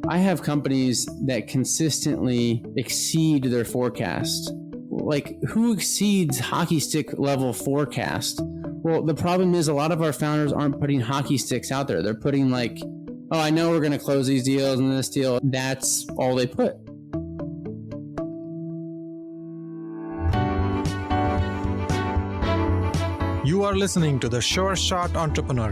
I have companies that consistently exceed their forecast. Like, who exceeds hockey stick level forecast? Well, the problem is a lot of our founders aren't putting hockey sticks out there. They're putting like, oh, I know we're going to close these deals and this deal. That's all they put. You are listening to The Sure Shot Entrepreneur,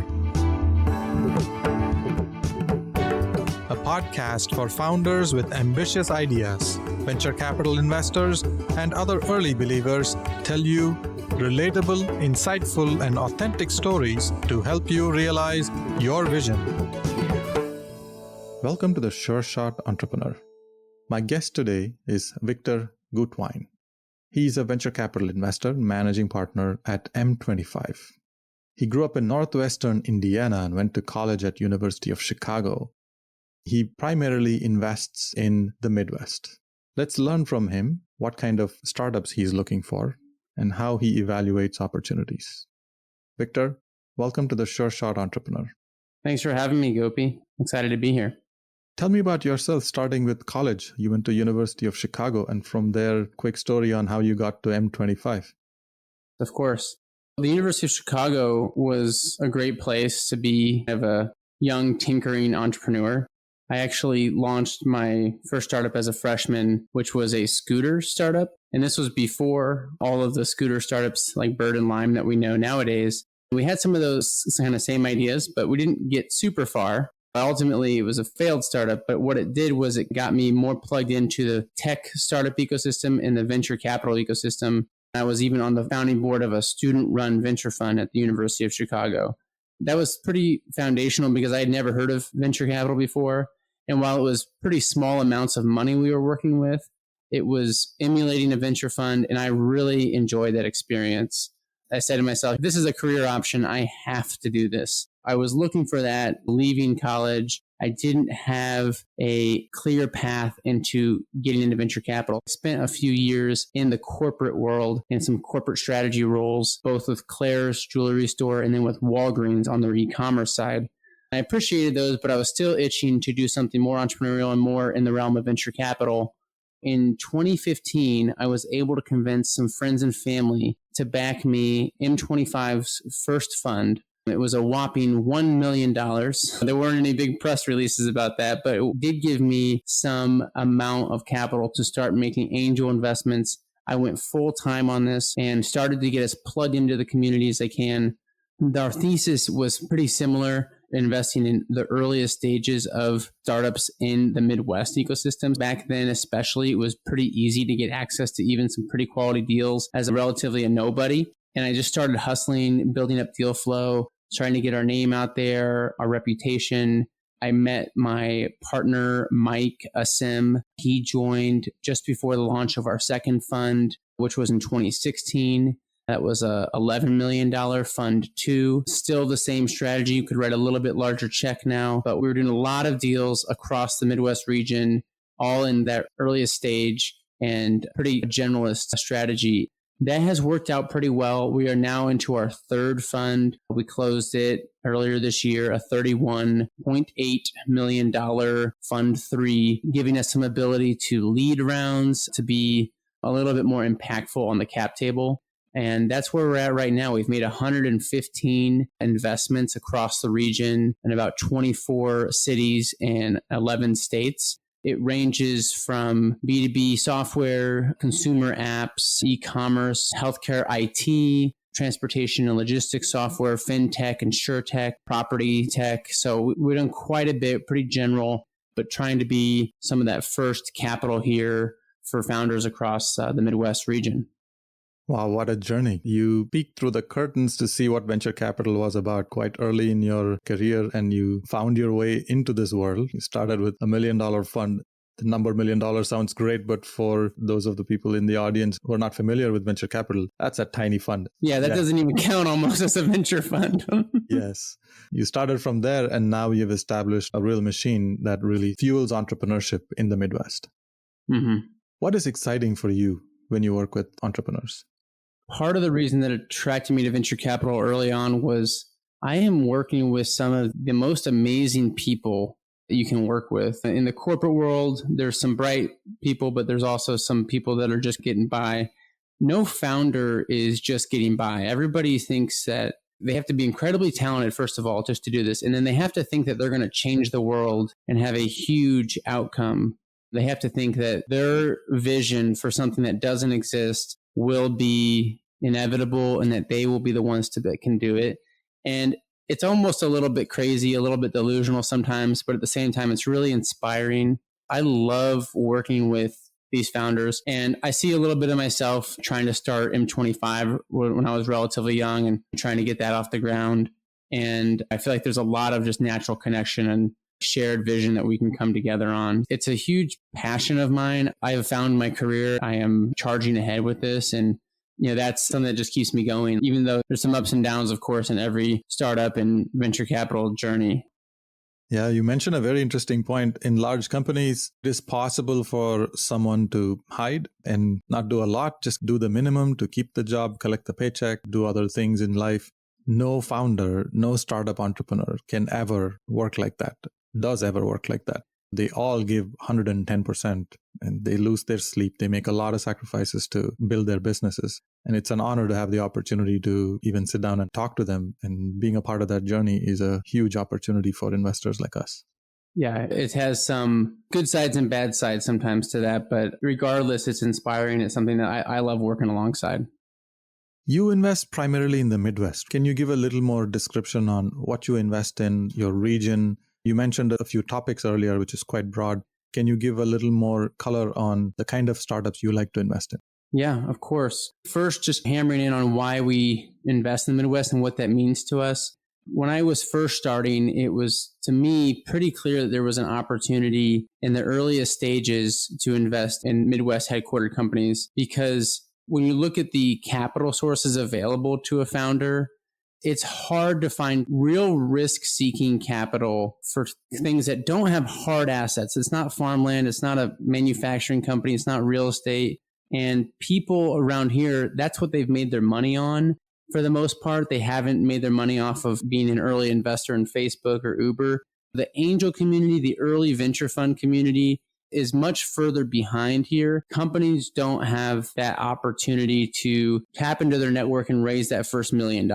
a podcast for founders with ambitious ideas. Venture capital investors and other early believers tell you relatable, insightful, and authentic stories to help you realize your vision. Welcome to The Sure Shot Entrepreneur. My guest today is Victor Gutwein. He's a venture capital investor, managing partner at M25. He grew up in northwestern Indiana and went to college at University of Chicago. He primarily invests in the Midwest. Let's learn from him what kind of startups he's looking for and how he evaluates opportunities. Victor, welcome to the Sure Shot Entrepreneur. Thanks for having me, Gopi. Excited to be here. Tell me about yourself, starting with college. You went to University of Chicago, and from there, quick story on how you got to M25. Of course. The University of Chicago was a great place to be of a young tinkering entrepreneur. I actually launched my first startup as a freshman, which was a scooter startup. And this was before all of the scooter startups like Bird and Lime that we know nowadays. We had some of those kind of same ideas, but we didn't get super far. Ultimately, it was a failed startup, but what it did was it got me more plugged into the tech startup ecosystem and the venture capital ecosystem. I was even on the founding board of a student-run venture fund at the University of Chicago. That was pretty foundational because I had never heard of venture capital before. And while it was pretty small amounts of money we were working with, it was emulating a venture fund, and I really enjoyed that experience. I said to myself, this is a career option. I have to do this. I was looking for that leaving college. I didn't have a clear path into getting into venture capital. I spent a few years in the corporate world in some corporate strategy roles, both with Claire's jewelry store and then with Walgreens on their e-commerce side. I appreciated those, but I was still itching to do something more entrepreneurial and more in the realm of venture capital. In 2015, I was able to convince some friends and family to back me M25's first fund. It was a whopping $1 million. There weren't any big press releases about that, but it did give me some amount of capital to start making angel investments. I went full time on this and started to get as plugged into the community as I can. Our thesis was pretty similar, investing in the earliest stages of startups in the Midwest ecosystems. Back then, especially, it was pretty easy to get access to even some pretty quality deals as relatively a nobody. And I just started hustling, building up deal flow, trying to get our name out there, our reputation. I met my partner, Mike Asim. He joined just before the launch of our second fund, which was in 2016. That was a $11 million fund two. Still the same strategy. You could write a little bit larger check now, but we were doing a lot of deals across the Midwest region, all in that earliest stage and pretty generalist strategy. That has worked out pretty well. We are now into our third fund. We closed it earlier this year, a $31.8 million fund three, giving us some ability to lead rounds, to be a little bit more impactful on the cap table. And that's where we're at right now. We've made 115 investments across the region in about 24 cities and 11 states. It ranges from B2B software, consumer apps, e-commerce, healthcare IT, transportation and logistics software, FinTech, InsurTech, property tech. So we've done quite a bit, pretty general, but trying to be some of that first capital here for founders across the Midwest region. Wow, what a journey. You peeked through the curtains to see what venture capital was about quite early in your career, and you found your way into this world. You started with $1 million fund. The number $1 million sounds great, but for those of the people in the audience who are not familiar with venture capital, that's a tiny fund. Yeah, that doesn't even count almost as a venture fund. Yes. You started from there, and now you've established a real machine that really fuels entrepreneurship in the Midwest. Mm-hmm. What is exciting for you when you work with entrepreneurs? Part of the reason that attracted me to venture capital early on was I am working with some of the most amazing people that you can work with. In the corporate world, there's some bright people, but there's also some people that are just getting by. No founder is just getting by. Everybody thinks that they have to be incredibly talented, first of all, just to do this. And then they have to think that they're going to change the world and have a huge outcome. They have to think that their vision for something that doesn't exist will be inevitable and that they will be the ones that can do it. And it's almost a little bit crazy, a little bit delusional sometimes, but at the same time, it's really inspiring. I love working with these founders, and I see a little bit of myself trying to start M25 when I was relatively young and trying to get that off the ground. And I feel like there's a lot of just natural connection and shared vision that we can come together on. It's a huge passion of mine. I have found my career. I am charging ahead with this, and that's something that just keeps me going, even though there's some ups and downs, of course, in every startup and venture capital journey. Yeah, you mentioned a very interesting point. In large companies, it is possible for someone to hide and not do a lot, just do the minimum to keep the job, collect the paycheck, do other things in life. No founder, no startup entrepreneur can ever work like that, does ever work like that. They all give 110% and they lose their sleep. They make a lot of sacrifices to build their businesses. And it's an honor to have the opportunity to even sit down and talk to them. And being a part of that journey is a huge opportunity for investors like us. Yeah, it has some good sides and bad sides sometimes to that. But regardless, it's inspiring. It's something that I love working alongside. You invest primarily in the Midwest. Can you give a little more description on what you invest in, your region? You mentioned a few topics earlier, which is quite broad. Can you give a little more color on the kind of startups you like to invest in? Yeah, of course. First, just hammering in on why we invest in the Midwest and what that means to us. When I was first starting, it was, to me, pretty clear that there was an opportunity in the earliest stages to invest in Midwest headquartered companies, because when you look at the capital sources available to a founder, it's hard to find real risk-seeking capital for things that don't have hard assets. It's not farmland. It's not a manufacturing company. It's not real estate. And people around here, that's what they've made their money on. For the most part, they haven't made their money off of being an early investor in Facebook or Uber. The angel community, the early venture fund community, is much further behind here. Companies don't have that opportunity to tap into their network and raise that first $1 million.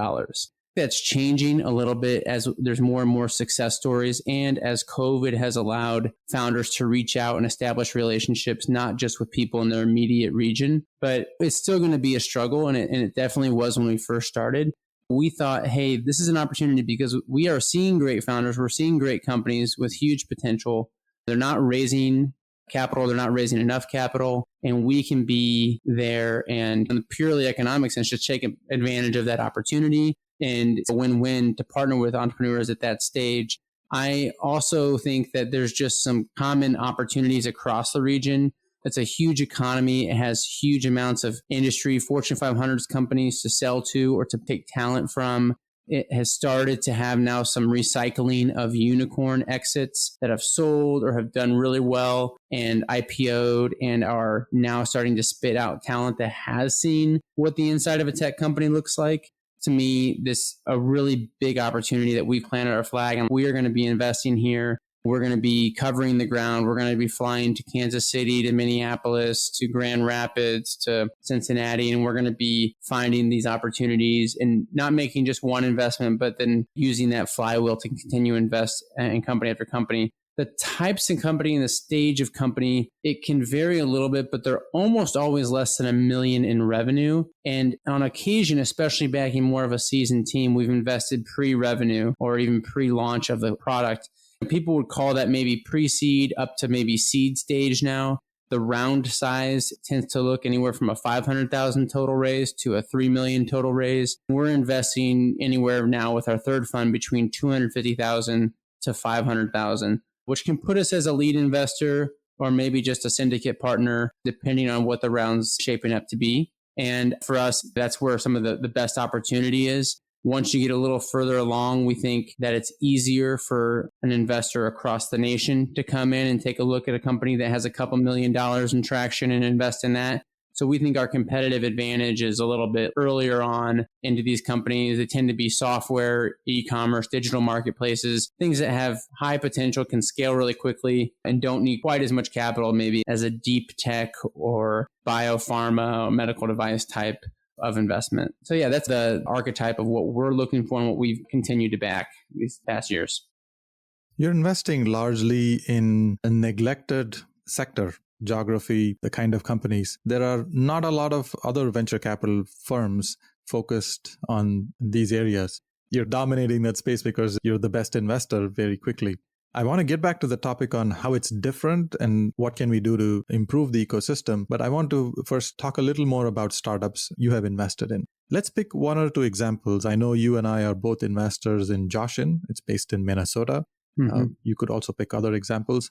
That's changing a little bit as there's more and more success stories, and as COVID has allowed founders to reach out and establish relationships, not just with people in their immediate region, but it's still going to be a struggle. And it definitely was when we first started. We thought, hey, this is an opportunity because we are seeing great founders. We're seeing great companies with huge potential. They're not raising capital. They're not raising enough capital. And we can be there and in the purely economic sense, just take advantage of that opportunity. And it's a win-win to partner with entrepreneurs at that stage. I also think that there's just some common opportunities across the region. It's a huge economy. It has huge amounts of industry, Fortune 500 companies to sell to or to take talent from. It has started to have now some recycling of unicorn exits that have sold or have done really well and IPO'd and are now starting to spit out talent that has seen what the inside of a tech company looks like. To me, this a really big opportunity that we planted our flag, and we are going to be investing here. We're going to be covering the ground. We're going to be flying to Kansas City, to Minneapolis, to Grand Rapids, to Cincinnati, and we're going to be finding these opportunities and not making just one investment, but then using that flywheel to continue to invest in company after company. The types of company and the stage of company, it can vary a little bit, but they're almost always less than $1 million in revenue. And on occasion, especially backing more of a seasoned team, we've invested pre-revenue or even pre-launch of the product. People would call that maybe pre-seed up to maybe seed stage now. The round size tends to look anywhere from a $500,000 total raise to a $3 million total raise. We're investing anywhere now with our third fund between $250,000 to $500,000. Which can put us as a lead investor or maybe just a syndicate partner, depending on what the round's shaping up to be. And for us, that's where some of the best opportunity is. Once you get a little further along, we think that it's easier for an investor across the nation to come in and take a look at a company that has a couple $1 million in traction and invest in that So we think our competitive advantage is a little bit earlier on into these companies. They tend to be software, e-commerce, digital marketplaces, things that have high potential, can scale really quickly, and don't need quite as much capital maybe as a deep tech or biopharma or medical device type of investment. So yeah, that's the archetype of what we're looking for and what we've continued to back these past years. You're investing largely in a neglected sector, geography, the kind of companies. There are not a lot of other venture capital firms focused on these areas. You're dominating that space because you're the best investor very quickly. I want to get back to the topic on how it's different and what can we do to improve the ecosystem. But I want to first talk a little more about startups you have invested in. Let's pick one or two examples. I know you and I are both investors in Joshin. It's based in Minnesota. You could also pick other examples.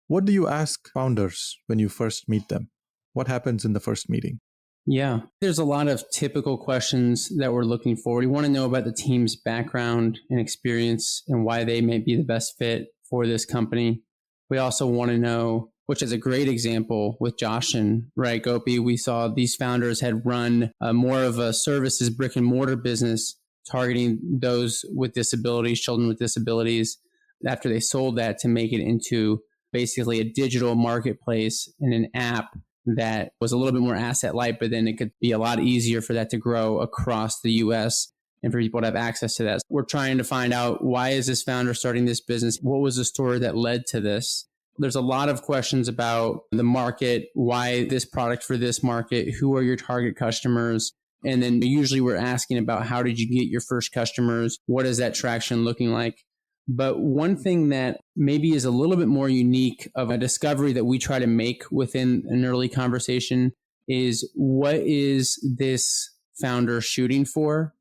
What do you ask founders when you first meet them? What happens in the first meeting? Yeah, there's a lot of typical questions that we're looking for. We want to know about the team's background and experience and why they may be the best fit for this company. We also want to know, which is a great example with Joshin, right, Gopi? We saw these founders had run more of a services brick and mortar business targeting those with disabilities, children with disabilities, after they sold that to make it into basically a digital marketplace and an app that was a little bit more asset light, but then it could be a lot easier for that to grow across the US and for people to have access to that. We're trying to find out, why is this founder starting this business? What was the story that led to this? There's a lot of questions about the market, why this product for this market, who are your target customers? And then usually we're asking about, how did you get your first customers? What is that traction looking like? But one thing that maybe is a little bit more unique of a discovery that we try to make within an early conversation is, what is this founder shooting for?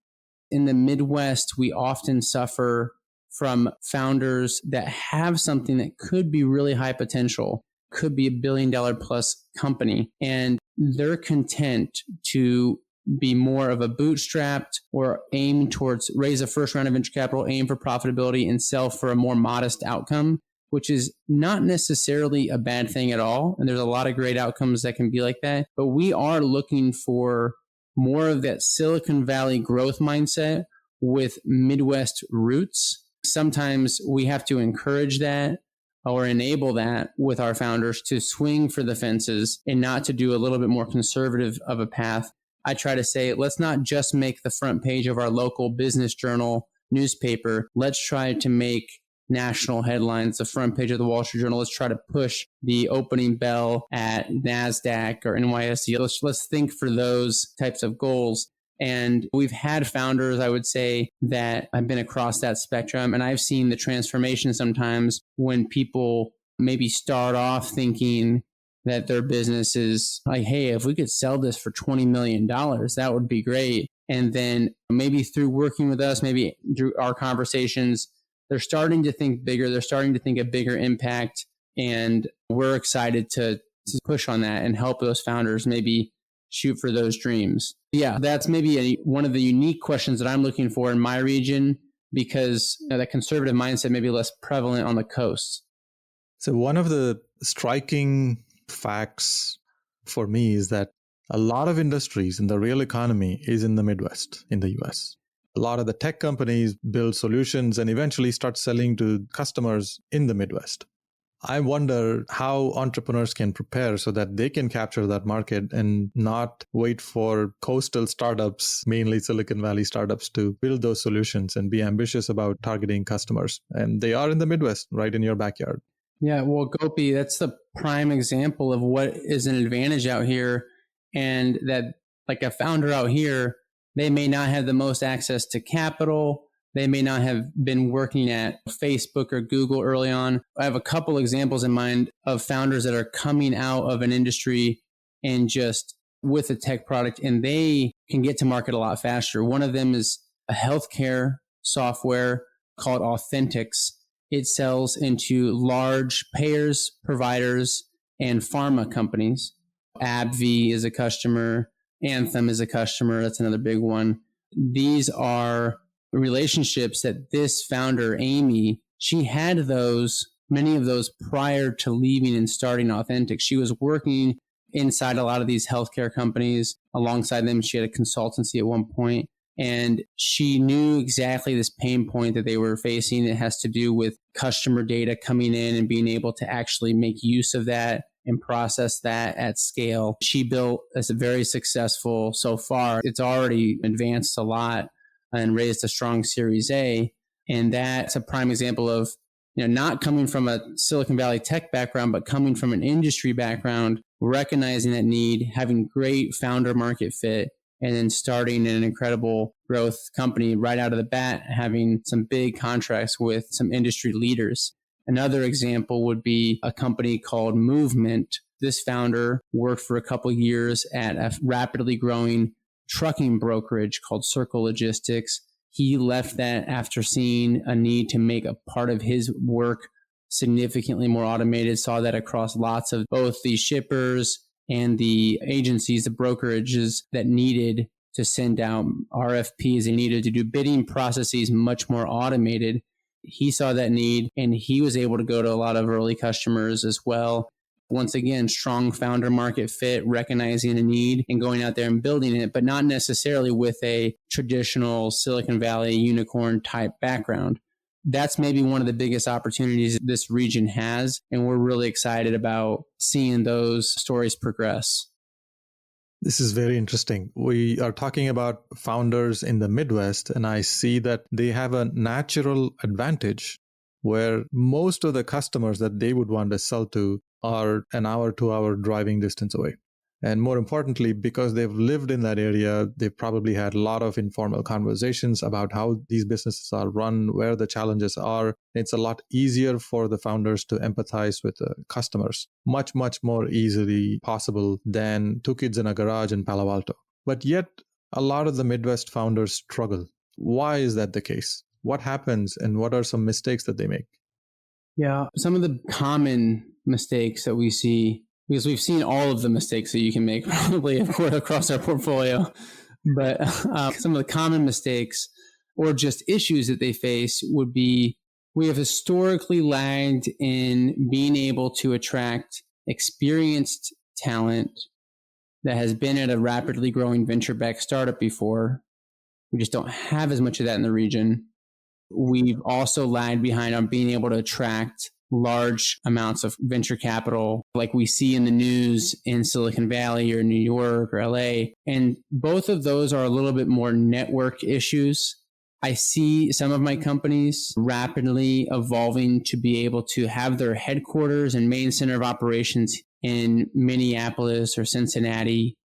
In the Midwest, we often suffer from founders that have something that could be really high potential, could be $1 billion plus company, and they're content to be more of a bootstrapped or aim towards raise a first round of venture capital, aim for profitability, and sell for a more modest outcome, which is not necessarily a bad thing at all. And there's a lot of great outcomes that can be like that. But we are looking for more of that Silicon Valley growth mindset with Midwest roots. Sometimes we have to encourage that or enable that with our founders to swing for the fences and not to do a little bit more conservative of a path. I try to say, let's not just make the front page of our local business journal newspaper. Let's try to make national headlines, the front page of the Wall Street Journal. Let's try to push the opening bell at NASDAQ or NYSE. Let's think for those types of goals. And we've had founders, I would say, that I've been across that spectrum, and I've seen the transformation sometimes when people maybe start off thinking that their business is like, hey, if we could sell this for $20 million, that would be great. And then maybe through working with us, maybe through our conversations, they're starting to think bigger. They're starting to think a bigger impact. And we're excited to push on that and help those founders maybe shoot for those dreams. Yeah, that's maybe one of the unique questions that I'm looking for in my region, because that conservative mindset may be less prevalent on the coast. So one of the striking facts for me is that a lot of industries in the real economy is in the Midwest, in the US. A lot of the tech companies build solutions and eventually start selling to customers in the Midwest. I wonder how entrepreneurs can prepare so that they can capture that market and not wait for coastal startups, mainly Silicon Valley startups, to build those solutions and be ambitious about targeting customers. And they are in the Midwest, right in your backyard. Yeah, well, Gopi, that's the prime example of what is an advantage out here. And that, like a founder out here, they may not have the most access to capital. They may not have been working at Facebook or Google early on. I have a couple examples in mind of founders that are coming out of an industry and just with a tech product, and they can get to market a lot faster. One of them is a healthcare software called Authentics. It sells into large payers, providers, and pharma companies. AbbVie is a customer. Anthem is a customer. That's another big one. These are relationships that this founder, Amy, she had many of those prior to leaving and starting Authentics. She was working inside a lot of these healthcare companies. Alongside them, she had a consultancy at one point. And she knew exactly this pain point that they were facing. It has to do with customer data coming in and being able to actually make use of that and process that at scale. She built as a very successful so far. It's already advanced a lot and raised a strong Series A. And that's a prime example of, not coming from a Silicon Valley tech background, but coming from an industry background, recognizing that need, having great founder market fit, and then starting an incredible growth company right out of the bat, having some big contracts with some industry leaders. Another example would be a company called Movement. This founder worked for a couple of years at a rapidly growing trucking brokerage called Circle Logistics. He left that after seeing a need to make a part of his work significantly more automated, saw that across lots of both the shippers and the agencies, the brokerages that needed to send out RFPs. They needed to do bidding processes much more automated. He saw that need and he was able to go to a lot of early customers as well. Once again, strong founder market fit, recognizing a need and going out there and building it, but not necessarily with a traditional Silicon Valley unicorn type background. That's maybe one of the biggest opportunities this region has. And we're really excited about seeing those stories progress. This is very interesting. We are talking about founders in the Midwest, and I see that they have a natural advantage where most of the customers that they would want to sell to are an hour, 2-hour driving distance away. And more importantly, because they've lived in that area, they've probably had a lot of informal conversations about how these businesses are run, where the challenges are. It's a lot easier for the founders to empathize with the customers, much, much more easily possible than two kids in a garage in Palo Alto. But yet, a lot of the Midwest founders struggle. Why is that the case? What happens and what are some mistakes that they make? Yeah, some of the common mistakes that we see, because we've seen all of the mistakes that you can make probably across our portfolio, but some of the common mistakes or just issues that they face would be, we have historically lagged in being able to attract experienced talent that has been at a rapidly growing venture-backed startup before. We just don't have as much of that in the region. We've also lagged behind on being able to attract large amounts of venture capital like we see in the news in Silicon Valley or New York or LA. And both of those are a little bit more network issues. I see some of my companies rapidly evolving to be able to have their headquarters and main center of operations in Minneapolis or Cincinnati,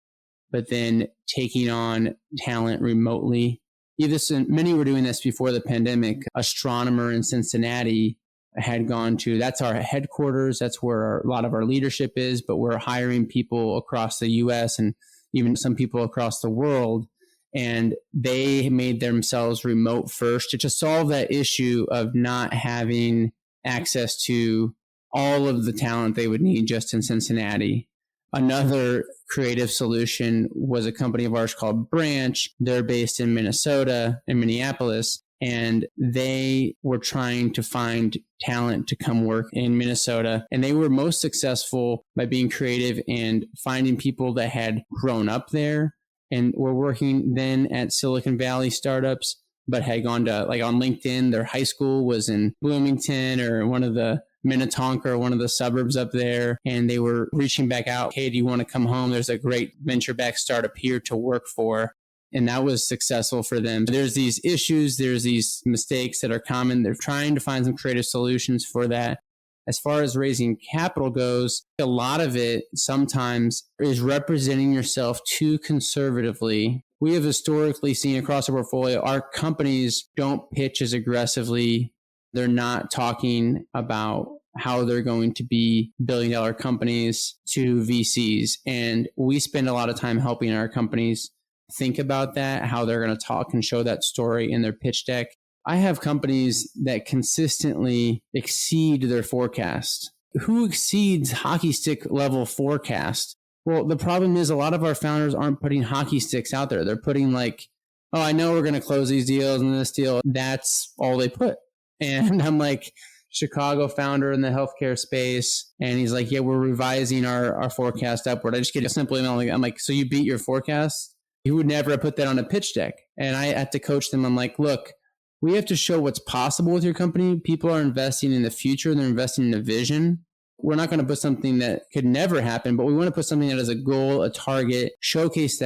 but then taking on talent remotely. Many were doing this before the pandemic. Astronomer in Cincinnati had gone to, that's our headquarters. That's where a lot of our leadership is, but we're hiring people across the US and even some people across the world. And they made themselves remote first to solve that issue of not having access to all of the talent they would need just in Cincinnati. Another creative solution was a company of ours called Branch. They're based in Minnesota, in Minneapolis, and they were trying to find talent to come work in Minnesota. And they were most successful by being creative and finding people that had grown up there and were working then at Silicon Valley startups, but had gone to, like on LinkedIn, their high school was in Bloomington or one of the Minnetonka or one of the suburbs up there. And they were reaching back out. Hey, do you want to come home? There's a great venture-backed startup here to work for. And that was successful for them. There's these issues, there's these mistakes that are common. They're trying to find some creative solutions for that. As far as raising capital goes, a lot of it sometimes is representing yourself too conservatively. We have historically seen across our portfolio, our companies don't pitch as aggressively. They're not talking about how they're going to be billion-dollar companies to VCs. And we spend a lot of time helping our companies think about that, how they're going to talk and show that story in their pitch deck. I have companies that consistently exceed their forecast. Who exceeds hockey stick level forecast? Well, the problem is a lot of our founders aren't putting hockey sticks out there. They're putting like, oh, I know we're going to close these deals and this deal. That's all they put. And I'm like, Chicago founder in the healthcare space. And he's like, yeah, we're revising our forecast upward. I just get a simple email. I'm like, so you beat your forecast? He would never have put that on a pitch deck. And I had to coach them. I'm like, look, we have to show what's possible with your company. People are investing in the future. They're investing in a vision. We're not going to put something that could never happen, but we want to put something that is a goal, a target, showcase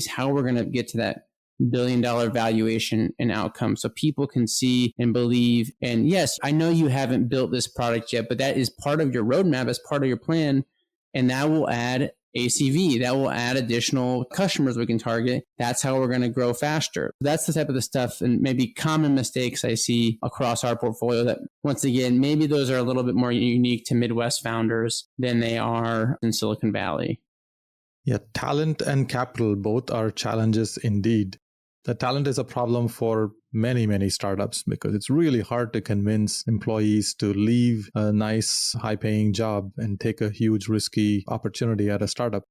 how we're going to get to that $1 billion valuation and outcome so people can see and believe. And yes, I know you haven't built this product yet, but that is part of your roadmap, as part of your plan. And that will add ACV. That will add additional customers we can target. That's how we're going to grow faster. That's the type of the stuff and maybe common mistakes I see across our portfolio that, once again, maybe those are a little bit more unique to Midwest founders than they are in Silicon Valley. Yeah, talent and capital both are challenges indeed. The talent is a problem for many, many startups because it's really hard to convince employees to leave a nice, high-paying job and take a huge, risky opportunity at a startup.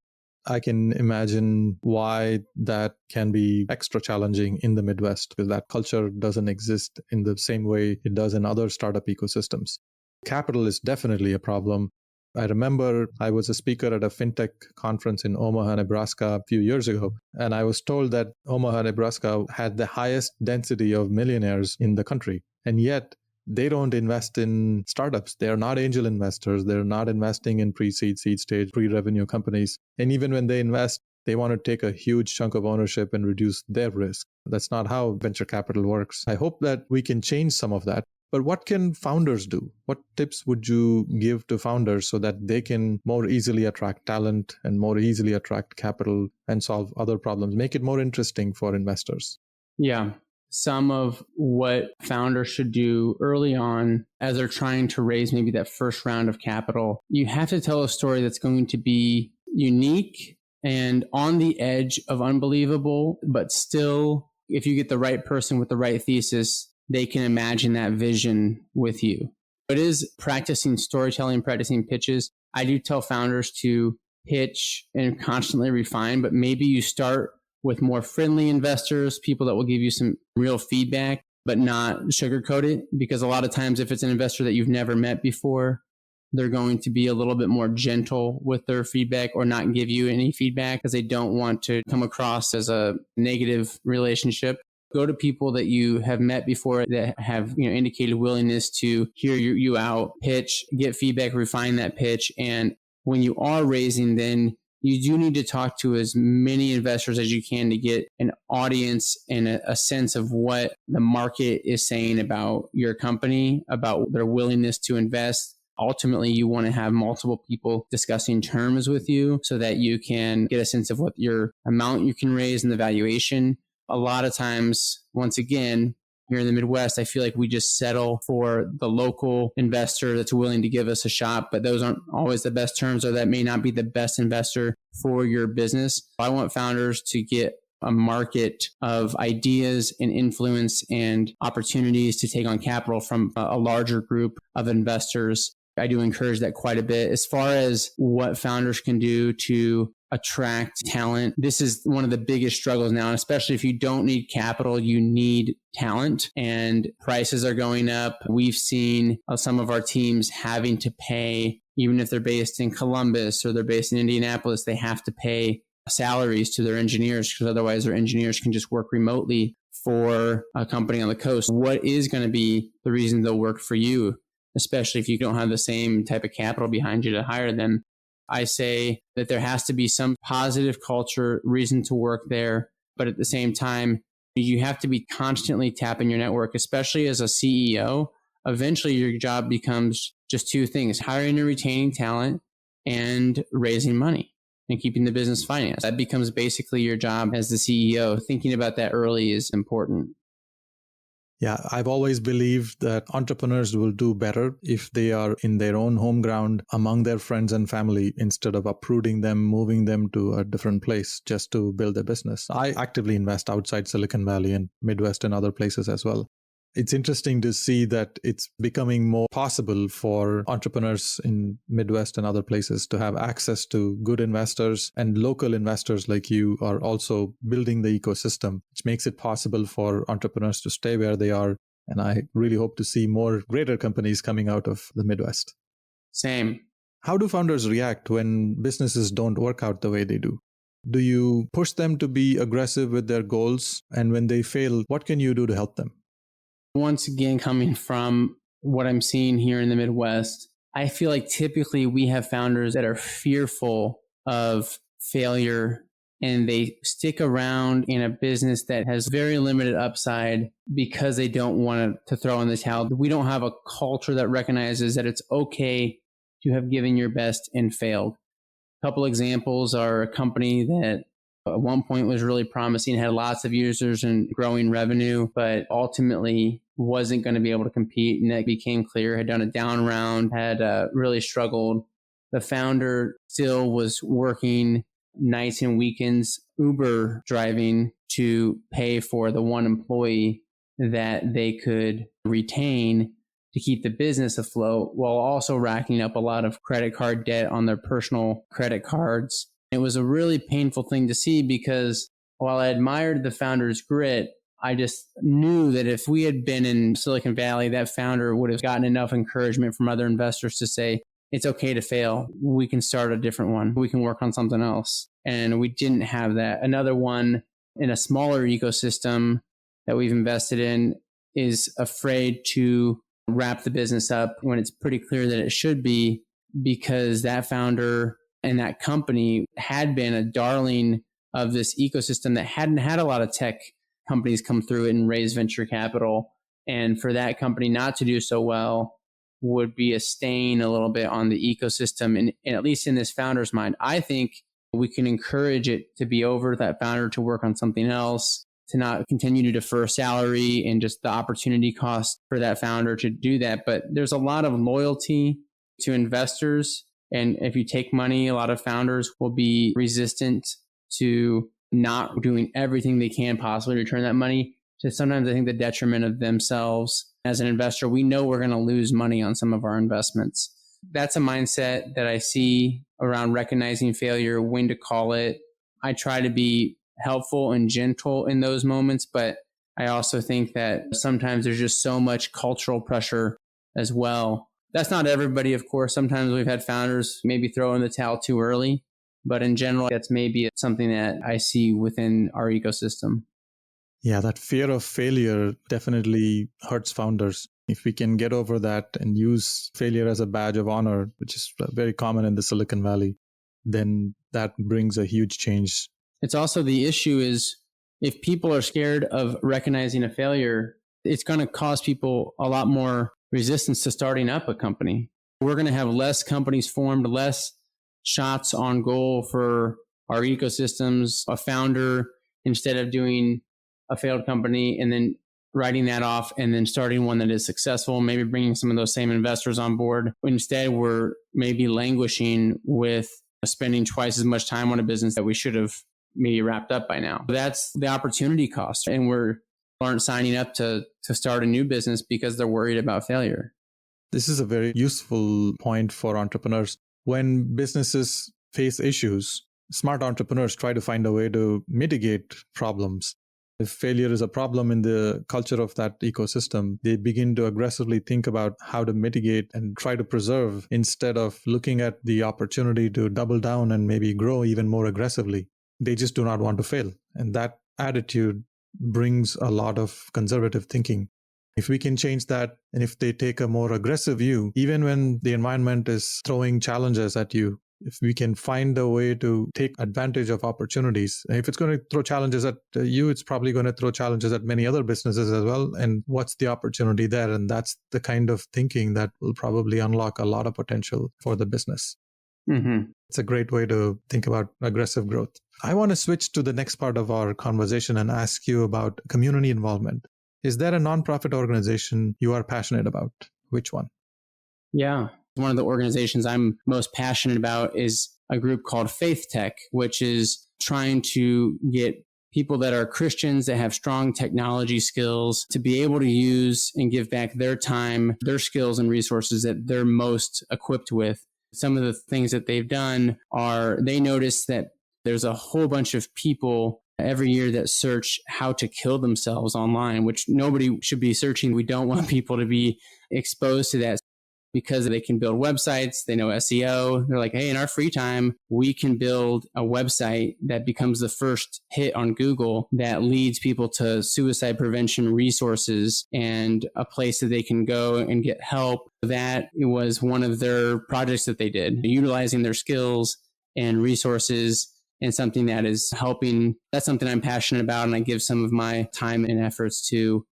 I can imagine why that can be extra challenging in the Midwest because that culture doesn't exist in the same way it does in other startup ecosystems. Capital is definitely a problem. I remember I was a speaker at a FinTech conference in Omaha, Nebraska a few years ago, and I was told that Omaha, Nebraska had the highest density of millionaires in the country. And yet they don't invest in startups. They're not angel investors. They're not investing in pre-seed, seed stage, pre-revenue companies. And even when they invest, they want to take a huge chunk of ownership and reduce their risk. That's not how venture capital works. I hope that we can change some of that. But what can founders do? What tips would you give to founders so that they can more easily attract talent and more easily attract capital and solve other problems, make it more interesting for investors? Yeah. Some of what founders should do early on as they're trying to raise maybe that first round of capital, you have to tell a story that's going to be unique and on the edge of unbelievable, but still, if you get the right person with the right thesis, they can imagine that vision with you. It is practicing storytelling, practicing pitches. I do tell founders to pitch and constantly refine, but maybe you start with more friendly investors, people that will give you some real feedback, but not sugarcoat it. Because a lot of times, if it's an investor that you've never met before, they're going to be a little bit more gentle with their feedback or not give you any feedback because they don't want to come across as a negative relationship. Go to people that you have met before that have indicated willingness to hear you out, pitch, get feedback, refine that pitch. And when you are raising, then you do need to talk to as many investors as you can to get an audience and a sense of what the market is saying about your company, about their willingness to invest. Ultimately, you want to have multiple people discussing terms with you so that you can get a sense of what your amount you can raise and the valuation. A lot of times, once again, here in the Midwest, I feel like we just settle for the local investor that's willing to give us a shot, but those aren't always the best terms, or that may not be the best investor for your business. I want founders to get a market of ideas and influence and opportunities to take on capital from a larger group of investors. I do encourage that quite a bit. As far as what founders can do to attract talent, this is one of the biggest struggles now, and especially if you don't need capital, you need talent, and prices are going up. We've seen some of our teams having to pay, even if they're based in Columbus or they're based in Indianapolis, they have to pay salaries to their engineers because otherwise their engineers can just work remotely for a company on the coast. What is going to be the reason they'll work for you, especially if you don't have the same type of capital behind you to hire them? I say that there has to be some positive culture, reason to work there. But at the same time, you have to be constantly tapping your network, especially as a CEO. Eventually, your job becomes just two things: hiring and retaining talent and raising money and keeping the business financed. That becomes basically your job as the CEO. Thinking about that early is important. Yeah, I've always believed that entrepreneurs will do better if they are in their own home ground among their friends and family instead of uprooting them, moving them to a different place just to build a business. I actively invest outside Silicon Valley and Midwest and other places as well. It's interesting to see that it's becoming more possible for entrepreneurs in Midwest and other places to have access to good investors, and local investors like you are also building the ecosystem, which makes it possible for entrepreneurs to stay where they are, And I really hope to see more greater companies coming out of the Midwest. Same. How do founders react when businesses don't work out the way they do? Do you push them to be aggressive with their goals? And when they fail, what can you do to help them? Once again, coming from what I'm seeing here in the Midwest, I feel like typically we have founders that are fearful of failure and they stick around in a business that has very limited upside because they don't want to throw in the towel. We don't have a culture that recognizes that it's okay to have given your best and failed. A couple examples are a company that at one point was really promising, had lots of users and growing revenue, but ultimately wasn't going to be able to compete. And that became clear, had done a down round, had really struggled. The founder still was working nights and weekends, Uber driving to pay for the one employee that they could retain to keep the business afloat, while also racking up a lot of credit card debt on their personal credit cards. It was a really painful thing to see because while I admired the founder's grit, I just knew that if we had been in Silicon Valley, that founder would have gotten enough encouragement from other investors to say, it's okay to fail. We can start a different one. We can work on something else. And we didn't have that. Another one in a smaller ecosystem that we've invested in is afraid to wrap the business up when it's pretty clear that it should be, because that founder and that company had been a darling of this ecosystem that hadn't had a lot of tech companies come through it and raise venture capital. And for that company not to do so well would be a stain a little bit on the ecosystem. And at least in this founder's mind, I think we can encourage it to be over that founder to work on something else, to not continue to defer salary and just the opportunity cost for that founder to do that. But there's a lot of loyalty to investors. And if you take money, a lot of founders will be resistant to not doing everything they can possibly to return that money, to sometimes I think the detriment of themselves. As an investor, we know we're going to lose money on some of our investments. That's a mindset that I see around recognizing failure, when to call it. I try to be helpful and gentle in those moments, but I also think that sometimes there's just so much cultural pressure as well. That's not everybody, of course. Sometimes we've had founders maybe throw in the towel too early, but in general, that's maybe something that I see within our ecosystem. Yeah, that fear of failure definitely hurts founders. If we can get over that and use failure as a badge of honor, which is very common in the Silicon Valley, then that brings a huge change. It's also the issue is if people are scared of recognizing a failure, it's going to cause people a lot more resistance to starting up a company. We're going to have less companies formed, less shots on goal for our ecosystems. A founder, instead of doing a failed company and then writing that off and then starting one that is successful, maybe bringing some of those same investors on board. Instead, we're maybe languishing with spending twice as much time on a business that we should have maybe wrapped up by now. That's the opportunity cost. And we aren't signing up to start a new business because they're worried about failure. This is a very useful point for entrepreneurs. When businesses face issues, smart entrepreneurs try to find a way to mitigate problems. If failure is a problem in the culture of that ecosystem, they begin to aggressively think about how to mitigate and try to preserve instead of looking at the opportunity to double down and maybe grow even more aggressively. They just do not want to fail. And that attitude brings a lot of conservative thinking. If we can change that, and if they take a more aggressive view, even when the environment is throwing challenges at you, if we can find a way to take advantage of opportunities, if it's going to throw challenges at you, it's probably going to throw challenges at many other businesses as well. And what's the opportunity there? And that's the kind of thinking that will probably unlock a lot of potential for the business. Mm-hmm. It's a great way to think about aggressive growth. I want to switch to the next part of our conversation and ask you about community involvement. Is there a nonprofit organization you are passionate about? Which one? Yeah. One of the organizations I'm most passionate about is a group called FaithTech, which is trying to get people that are Christians that have strong technology skills to be able to use and give back their time, their skills and resources that they're most equipped with. Some of the things that they've done are they noticed that there's a whole bunch of people every year that search how to kill themselves online, which nobody should be searching. We don't want people to be exposed to that because they can build websites. They know SEO. They're like, hey, in our free time, we can build a website that becomes the first hit on Google that leads people to suicide prevention resources and a place that they can go and get help. That was one of their projects that they did, utilizing their skills and resources and something that is helping. That's something I'm passionate about, and I give some of my time and efforts to.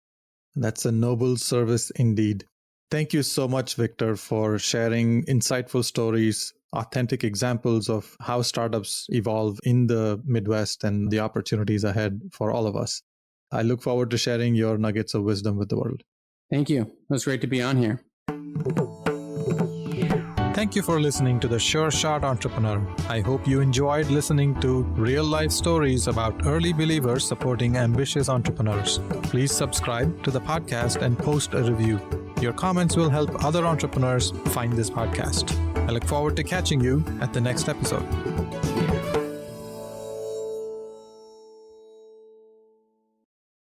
That's a noble service indeed. Thank you so much, Victor, for sharing insightful stories, authentic examples of how startups evolve in the Midwest and the opportunities ahead for all of us. I look forward to sharing your nuggets of wisdom with the world. Thank you. It was great to be on here. Thank you for listening to The Sure Shot Entrepreneur. I hope you enjoyed listening to real-life stories about early believers supporting ambitious entrepreneurs. Please subscribe to the podcast and post a review. Your comments will help other entrepreneurs find this podcast. I look forward to catching you at the next episode.